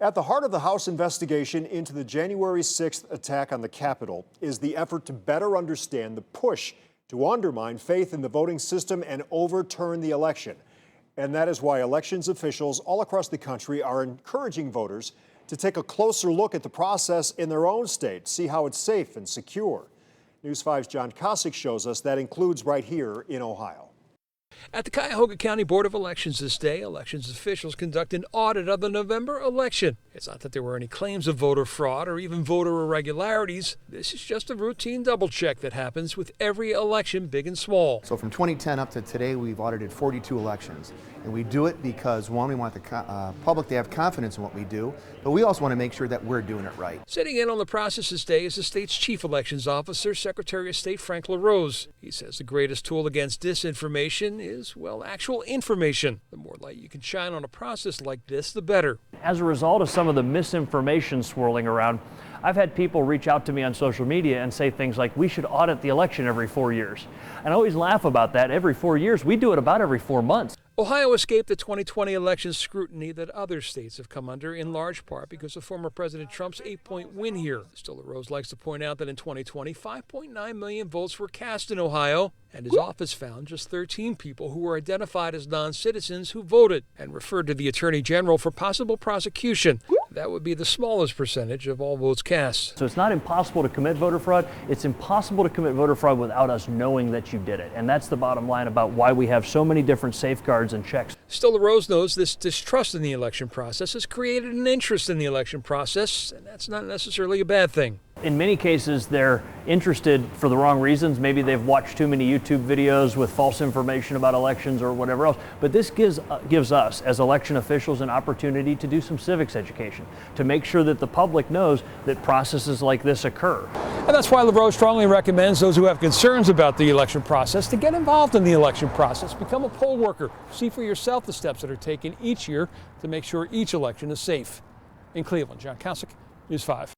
At the heart of the House investigation into the January 6th attack on the Capitol is the effort to better understand the push to undermine faith in the voting system and overturn the election. And that is why elections officials all across the country are encouraging voters to take a closer look at the process in their own state, see how it's safe and secure. News 5's John Kosick shows us that includes right here in Ohio. At the Cuyahoga County Board of Elections this day, elections officials conduct an audit of the November election. It's not that there were any claims of voter fraud or even voter irregularities. This is just a routine double check that happens with every election, big and small. So from 2010 up to today, we've audited 42 elections. And we do it because, one, we want the public to have confidence in what we do, but we also want to make sure that we're doing it right. Sitting in on the process this day is the state's chief elections officer, Secretary of State Frank LaRose. He says the greatest tool against disinformation is, well, actual information. The more light you can shine on a process like this, the better. As a result of some of the misinformation swirling around, I've had people reach out to me on social media and say things like, we should audit the election every 4 years. And I always laugh about that. Every 4 years, we do it about every 4 months. Ohio escaped the 2020 election scrutiny that other states have come under, in large part because of former President Trump's 8-point win here. Still, LaRose likes to point out that in 2020, 5.9 million votes were cast in Ohio, and his office found just 13 people who were identified as non-citizens who voted, and referred to the Attorney General for possible prosecution. That would be the smallest percentage of all votes cast. So it's not impossible to commit voter fraud. It's impossible to commit voter fraud without us knowing that you did it. And that's the bottom line about why we have so many different safeguards and checks. Still, LaRose knows this distrust in the election process has created an interest in the election process, and that's not necessarily a bad thing. In many cases, they're interested for the wrong reasons. Maybe they've watched too many YouTube videos with false information about elections or whatever else. But this gives us, as election officials, an opportunity to do some civics education, to make sure that the public knows that processes like this occur. And that's why LaRose strongly recommends those who have concerns about the election process to get involved in the election process, become a poll worker, see for yourself the steps that are taken each year to make sure each election is safe. In Cleveland, John Kosick, News 5.